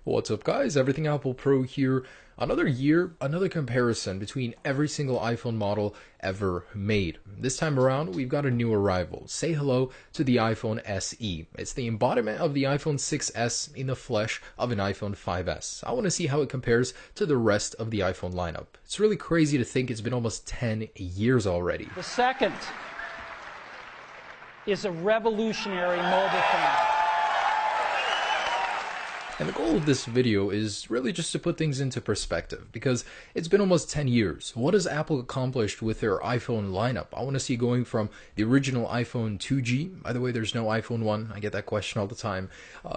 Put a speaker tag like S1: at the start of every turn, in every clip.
S1: What's up guys, Everything Apple Pro here. Another year, another comparison between every single iPhone model ever made. This time around, we've got a new arrival. Say hello to the iPhone SE. It's the embodiment of the iPhone 6s in the flesh of an iPhone 5s. I want to see how it compares to the rest of the iPhone lineup. It's really crazy to think it's been almost 10 years already.
S2: The second is a revolutionary mobile phone.
S1: And the goal of this video is really just to put things into perspective, because it's been almost 10 years. What has Apple accomplished with their iPhone lineup? I want to see going from the original iPhone 2G, by the way, there's no iPhone 1, I get that question all the time,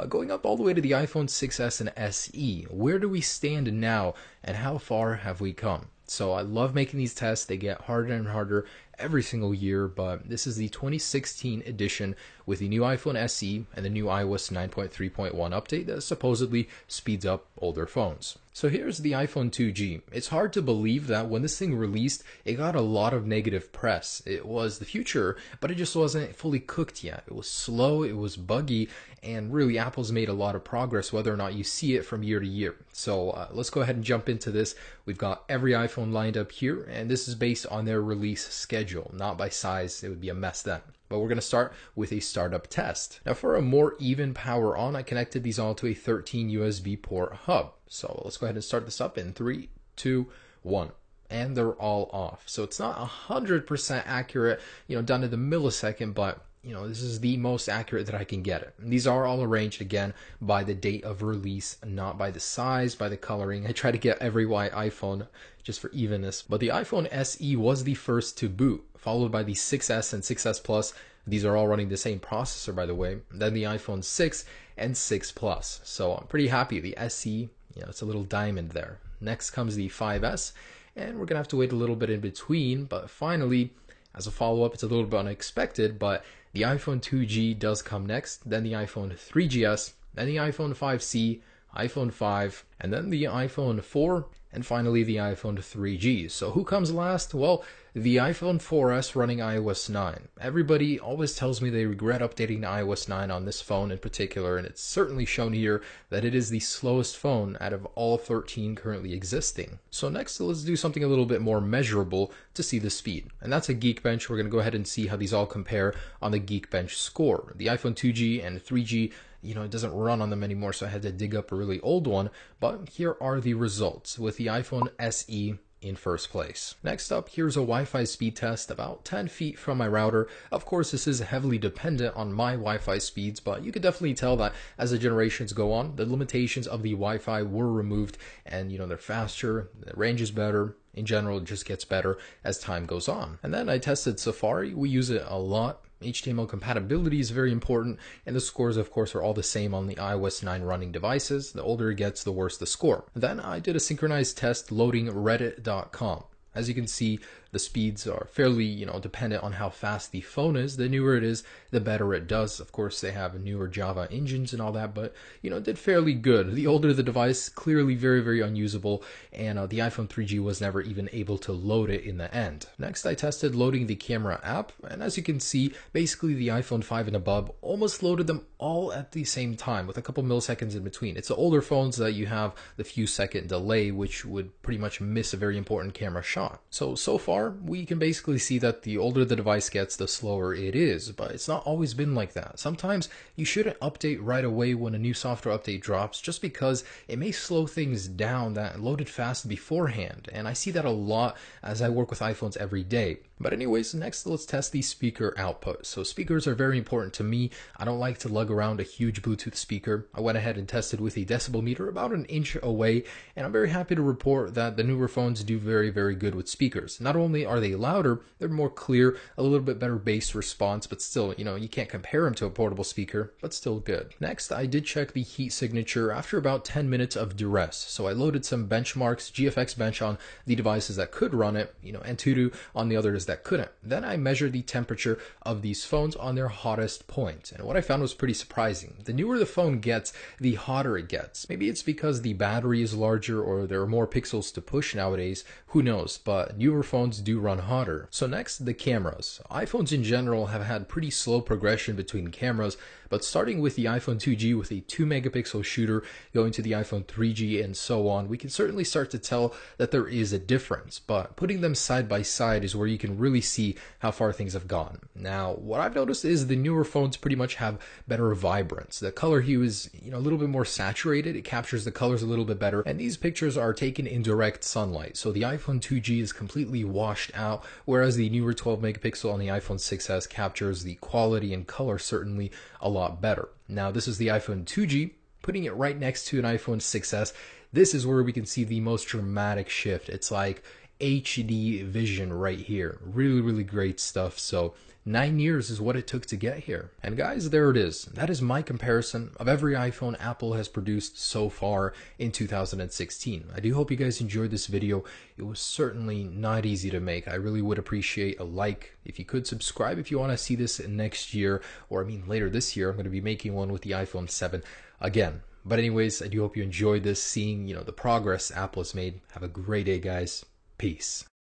S1: going up all the way to the iPhone 6s and SE. Where do we stand now, and how far have we come? So I love making these tests. They get harder and harder every single year, but this is the 2016 edition with the new iPhone SE and the new iOS 9.3.1 update that supposedly speeds up older phones. So here's the iPhone 2G. It's hard to believe that when this thing released, it got a lot of negative press. It was the future, but it just wasn't fully cooked yet. It was slow, it was buggy, and really Apple's made a lot of progress whether or not you see it from year to year. So let's go ahead and jump into this. We've got every iPhone lined up here, and this is based on their release schedule, not by size. It would be a mess then. But we're going to start with a startup test. Now for a more even power on, I connected these all to a 13 USB port hub. So let's go ahead and start this up in 3, 2, 1. And they're all off. So it's not 100% accurate, down to the millisecond, but this is the most accurate that I can get it. And these are all arranged again by the date of release, not by the size, by the coloring. I try to get every iPhone just for evenness. But the iPhone SE was the first to boot, followed by the 6s and 6s Plus. These are all running the same processor, by the way. Then the iPhone 6 and 6 Plus. So I'm pretty happy. The SE, it's a little diamond there. Next comes the 5s, and we're gonna have to wait a little bit in between. But finally, as a follow-up, it's a little bit unexpected, but the iPhone 2G does come next, then the iPhone 3GS, then the iPhone 5C, iPhone 5, and then the iPhone 4, and finally the iPhone 3G. So who comes last? Well, the iPhone 4S running iOS 9. Everybody always tells me they regret updating to iOS 9 on this phone in particular, and it's certainly shown here that it is the slowest phone out of all 13 currently existing. So next, let's do something a little bit more measurable to see the speed, and that's a Geekbench. We're going to go ahead and see how these all compare on the Geekbench score. The iPhone 2G and 3G, it doesn't run on them anymore, so I had to dig up a really old one, but here are the results with the iPhone SE in first place. Next up, here's a Wi-Fi speed test about 10 feet from my router. Of course, this is heavily dependent on my Wi-Fi speeds, but you could definitely tell that as the generations go on, the limitations of the Wi-Fi were removed, and they're faster, the range is better. In general, it just gets better as time goes on. And then I tested Safari. We use it a lot. HTML compatibility is very important, and the scores, of course, are all the same on the iOS 9 running devices. The older it gets, the worse the score. Then I did a synchronized test loading reddit.com. As you can see, the speeds are fairly, dependent on how fast the phone is. The newer it is, the better it does. Of course, they have newer Java engines and all that, but, it did fairly good. The older the device, clearly very, very unusable, and the iPhone 3G was never even able to load it in the end. Next, I tested loading the camera app, and as you can see, basically the iPhone 5 and above almost loaded them all at the same time, with a couple milliseconds in between. It's the older phones that you have the few second delay, which would pretty much miss a very important camera shot. So far, we can basically see that the older the device gets, the slower it is, but it's not always been like that. Sometimes you shouldn't update right away when a new software update drops, just because it may slow things down that loaded fast beforehand, and I see that a lot as I work with iPhones every day. But anyways, next let's test the speaker output. So speakers are very important to me. I don't like to lug around a huge Bluetooth speaker. I went ahead and tested with a decibel meter about an inch away, and I'm very happy to report that the newer phones do very, very good with speakers. Not only are they louder, they're more clear, a little bit better bass response, but still, you can't compare them to a portable speaker, but still good. Next, I did check the heat signature after about 10 minutes of duress. So I loaded some benchmarks, GFX Bench on the devices that could run it, Antutu on the others that couldn't. Then I measured the temperature of these phones on their hottest point, and what I found was pretty surprising. The newer the phone gets, the hotter it gets. Maybe it's because the battery is larger or there are more pixels to push nowadays, who knows, but newer phones do run hotter. So next, the cameras. iPhones in general have had pretty slow progression between cameras, But starting with the iPhone 2G with a 2 megapixel shooter, going to the iPhone 3G and so on, we can certainly start to tell that there is a difference. But putting them side by side is where you can really see how far things have gone. Now, what I've noticed is the newer phones pretty much have better vibrance. The color hue is, a little bit more saturated. It captures the colors a little bit better. And these pictures are taken in direct sunlight. So the iPhone 2G is completely washed out, whereas the newer 12 megapixel on the iPhone 6s captures the quality and color certainly a lot better. Now, this is the iPhone 2G. Putting it right next to an iPhone 6s, this is where we can see the most dramatic shift. It's like HD vision right here. Really, really great stuff. So 9 years is what it took to get here. And guys, there it is. That is my comparison of every iPhone Apple has produced so far in 2016. I do hope you guys enjoyed this video. It was certainly not easy to make. I really would appreciate a like. If you could subscribe if you want to see this next year, or later this year. I'm going to be making one with the iPhone 7 again. But anyways, I do hope you enjoyed this, seeing, the progress Apple has made. Have a great day, guys. Peace.